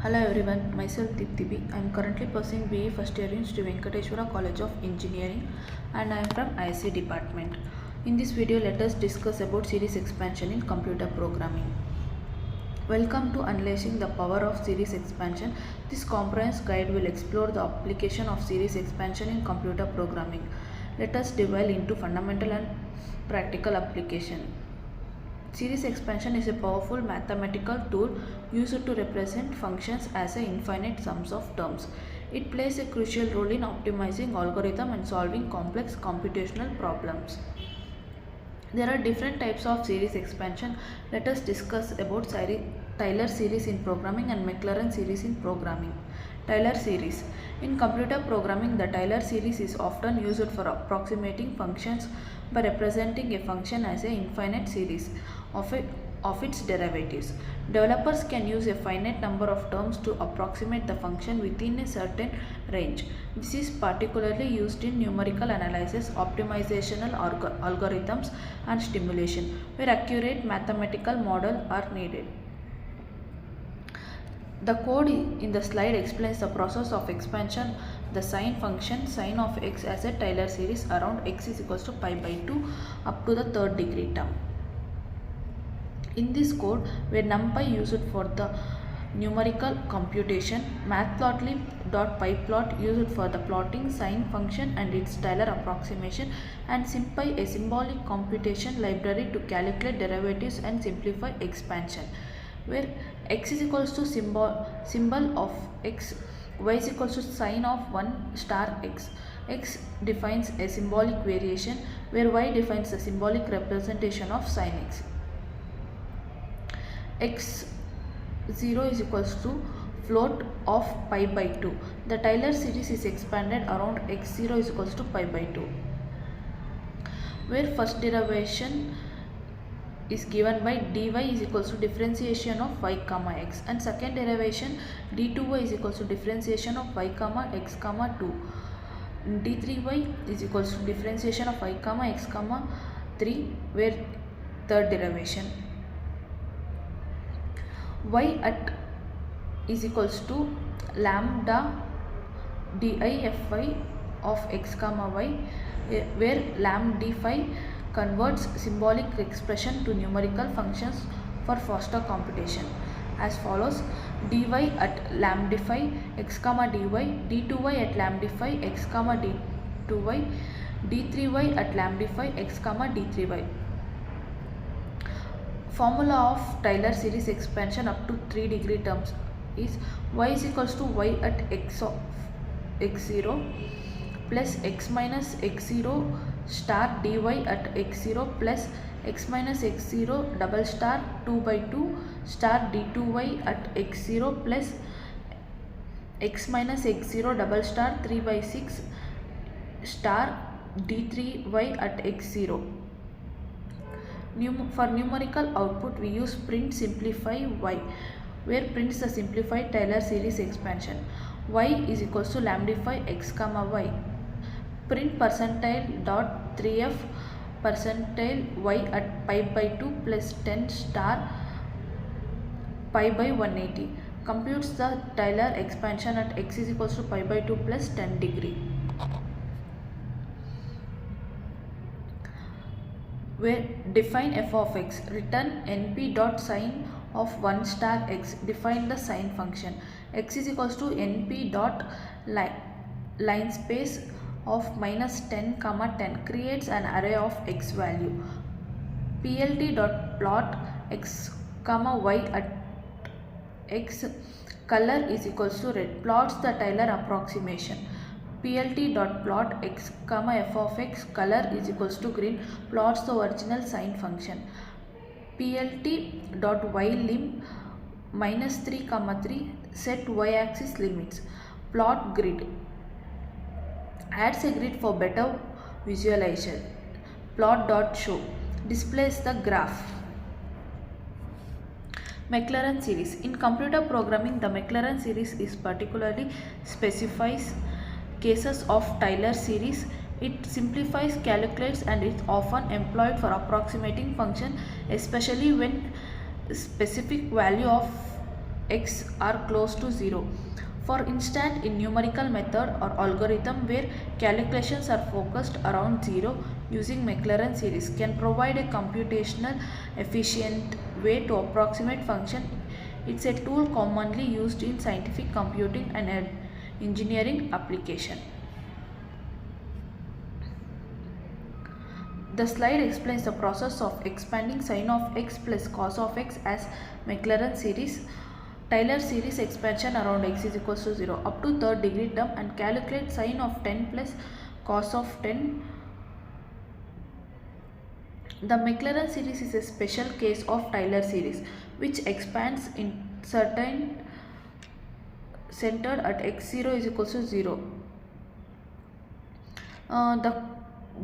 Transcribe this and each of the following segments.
Hello everyone, myself Deepti. I am currently pursuing BE first year in Sri Venkateswara College of Engineering and I am from IC department. In this video, let us discuss about series expansion in computer programming. Welcome to Unleashing the Power of Series Expansion. This comprehensive guide will explore the application of series expansion in computer programming. Let us delve into fundamental and practical application. Series expansion is a powerful mathematical tool used to represent functions as a infinite sums of terms. It plays a crucial role in optimizing algorithm and solving complex computational problems. There are different types of series expansion. Let us discuss about Taylor series in programming and Maclaurin series in programming. Taylor series. In computer programming, the Taylor series is often used for approximating functions by representing a function as an infinite series of its derivatives. Developers can use a finite number of terms to approximate the function within a certain range. This is particularly used in numerical analysis, optimizational algorithms, and simulation, where accurate mathematical models are needed. The code in the slide explains the process of expansion. The sine function sine of x as a Taylor series around x is equals to pi by 2 up to the third degree term. In this code, where numpy used for the numerical computation, matplotlib.pyplot used for the plotting sine function and its Taylor approximation, and SymPy, a symbolic computation library to calculate derivatives and simplify expansion, where x is equals to symbol of x, y is equals to sine of 1 star x. X defines a symbolic variation, where y defines the symbolic representation of sine x. X0 is equals to float of pi by 2. The Taylor series is expanded around x0 is equals to pi by 2, where first derivation is given by dy is equals to differentiation of y comma x, and second derivation d2y is equals to differentiation of y comma x comma 2. d3y is equals to differentiation of y comma x comma 3, where third derivation y at is equals to lambda dify of x comma y, where lambda phi converts symbolic expression to numerical functions for faster computation as follows: dy at lambda phi x comma dy, d2y at lambda phi x comma d2y, d3y at lambda phi x comma d3y. Formula of Taylor series expansion up to 3 degree terms is y is equals to y at x of x0 plus x minus x0 star dy at x0 plus x minus x0 double star 2 by 2 star d2y at x0 plus x minus x0 double star 3 by 6 star d3y at x0. For numerical output, we use print simplify y, where prints the simplified Taylor series expansion. Y is equals to lambda phi x comma y. Print percentile dot 3f percentile y at pi by 2 plus 10 star pi by 180. Computes the Taylor expansion at x is equals to pi by 2 plus 10 degree. Where define f of x, return np dot sine of 1 star x, define the sine function. X is equals to np dot line space of minus 10 comma 10 creates an array of x value. plt dot plot x comma y at x color is equals to red, plots the Taylor approximation. plt.plot x comma f of x color is equals to green, plots the original sine function. plt.ylim minus 3 comma 3 set y-axis limits, plot grid, adds a grid for better visualization. plot.show displays the graph. Maclaurin series. In computer programming, the Maclaurin series is particularly specifies cases of Taylor series. It simplifies calculates and is often employed for approximating function, especially when specific value of x are close to 0. For instance, in numerical method or algorithm where calculations are focused around 0, using Maclaurin series can provide a computational efficient way to approximate function. It's a tool commonly used in scientific computing and engineering application. The slide explains the process of expanding sin of x plus cos of x as Maclaurin series, Taylor series expansion around x is equals to 0 up to third degree term, and calculate sin of 10 plus cos of 10. The Maclaurin series is a special case of Taylor series which expands in certain centered at x0 is equals to 0. The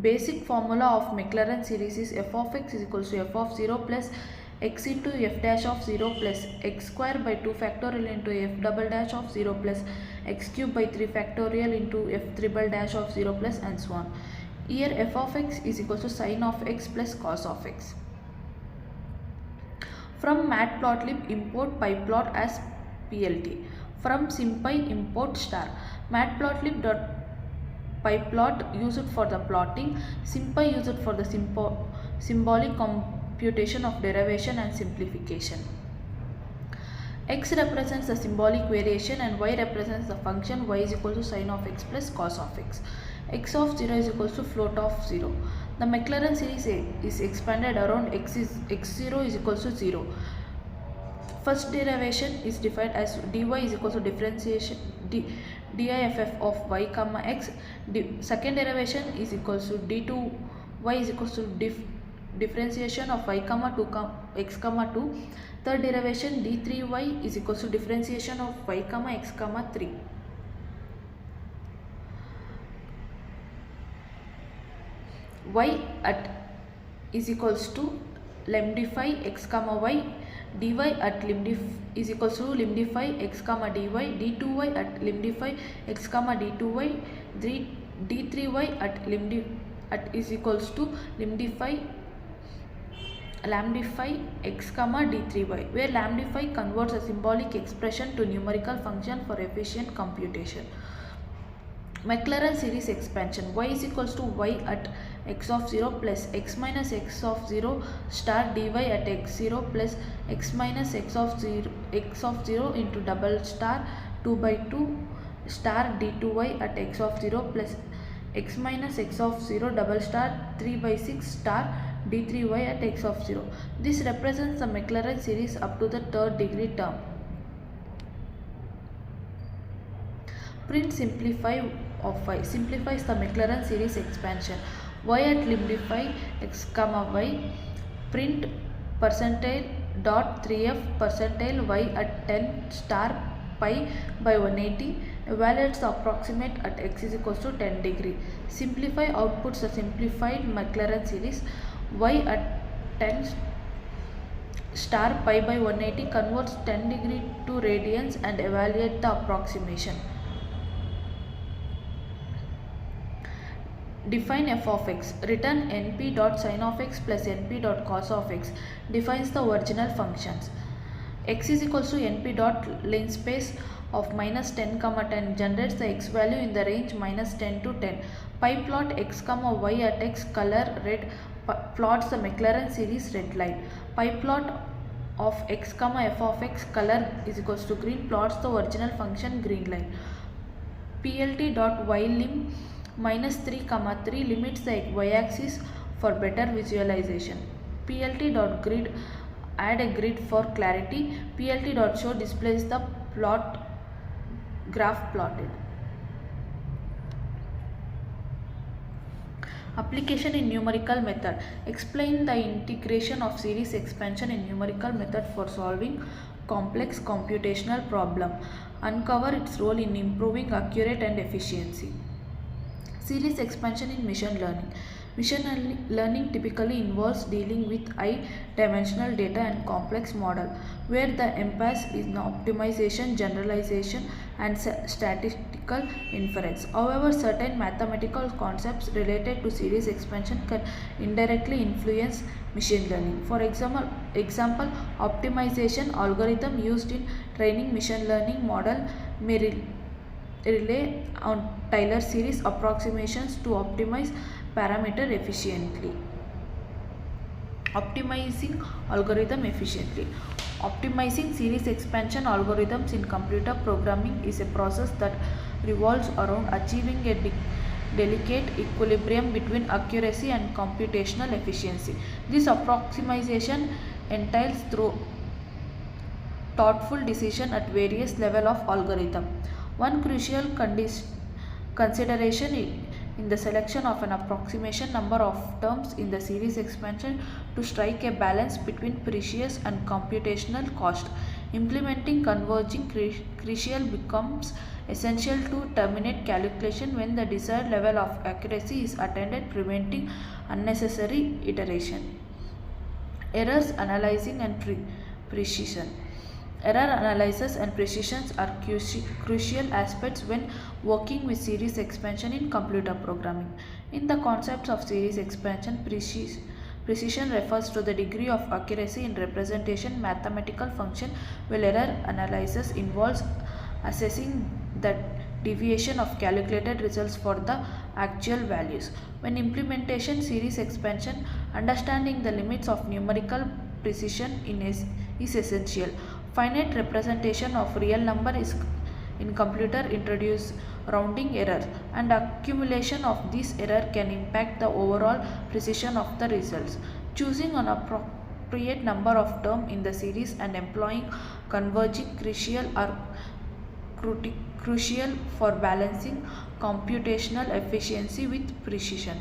basic formula of Maclaurin series is f of x is equals to f of 0 plus x into f dash of 0 plus x square by 2 factorial into f double dash of 0 plus x cube by 3 factorial into f triple dash of 0 plus and so on. Here f of x is equals to sin of x plus cos of x. From Matplotlib import pyplot as PLT. From SymPy import star. Matplotlib.pyplot used for the plotting, SymPy used for the symbolic computation of derivation and simplification. X represents the symbolic variation and y represents the function y is equal to sin of x plus cos of x. X of 0 is equal to float of 0. The Maclaurin series is expanded around x0 is equal to 0. First derivation is defined as dy is equal to differentiation diff of y comma x. Second derivation is equal to d2y is equal to differentiation of y comma 2 x comma 2. Third derivation d3y is equal to differentiation of y comma x comma 3. Y at is equals to limdify x comma y, dy at limdif is equals to limdify x comma dy, d2y at limdify x comma d2y, d3y at is equals to lambdify x comma d3y, where lambdify converts a symbolic expression to numerical function for efficient computation. Maclaurin series expansion. Y is equals to y at x of 0 plus x minus x of 0 star dy at x0 plus x minus x of 0 into double star 2 by 2 star d2y at x of 0 plus x minus x of 0 double star 3 by 6 star d3y at x of 0. This represents the Maclaurin series up to the third degree term. Print simplify of y simplifies the Maclaurin series expansion. Y at limdify x comma y, print percentile dot 3f percentile y at 10 star pi by 180, evaluates the approximate at x is equals to 10 degree. Simplify outputs the simplified Maclaurin series. Y at 10 star pi by 180 converts 10 degree to radians and evaluate the approximation. Define f of x. Return np dot sin of x plus np dot cos of x. Defines the original functions. X is equals to np dot linspace of minus 10 comma 10 generates the x value in the range minus 10 to 10. Pyplot x comma y at x color red plots the Maclaurin series red line. Pyplot of x comma f of x color is equals to green plots the original function green line. Plt dot y lim minus 3 comma 3 limits the y-axis for better visualization. Plt.grid add a grid for clarity. Plt.show displays the graph plotted. Application in numerical method. Explain the integration of series expansion in numerical method for solving complex computational problem. Uncover its role in improving accuracy and efficiency. Series expansion in machine learning. Machine learning typically involves dealing with high-dimensional data and complex model, where the emphasis is in optimization, generalization, and statistical inference. However, certain mathematical concepts related to series expansion can indirectly influence machine learning. For example, Example, optimization algorithm used in training machine learning model may rely on Taylor series approximations to optimize parameter efficiently. Optimizing algorithm efficiently. Optimizing series expansion algorithms in computer programming is a process that revolves around achieving a delicate equilibrium between accuracy and computational efficiency. This approximation entails through thoughtful decision at various level of algorithm. One crucial consideration in the selection of an approximation number of terms in the series expansion to strike a balance between precious and computational cost. Implementing converging crucial becomes essential to terminate calculation when the desired level of accuracy is attained, preventing unnecessary iteration. Errors analyzing and precision. Error analysis and precision are crucial aspects when working with series expansion in computer programming. In the concepts of series expansion, precision refers to the degree of accuracy in representation mathematical function, while error analysis involves assessing the deviation of calculated results for the actual values. When implementation series expansion, understanding the limits of numerical precision is essential. Finite representation of real number is in computer introduce rounding error, and accumulation of this error can impact the overall precision of the results. Choosing an appropriate number of terms in the series and employing converging crucial are crucial for balancing computational efficiency with precision.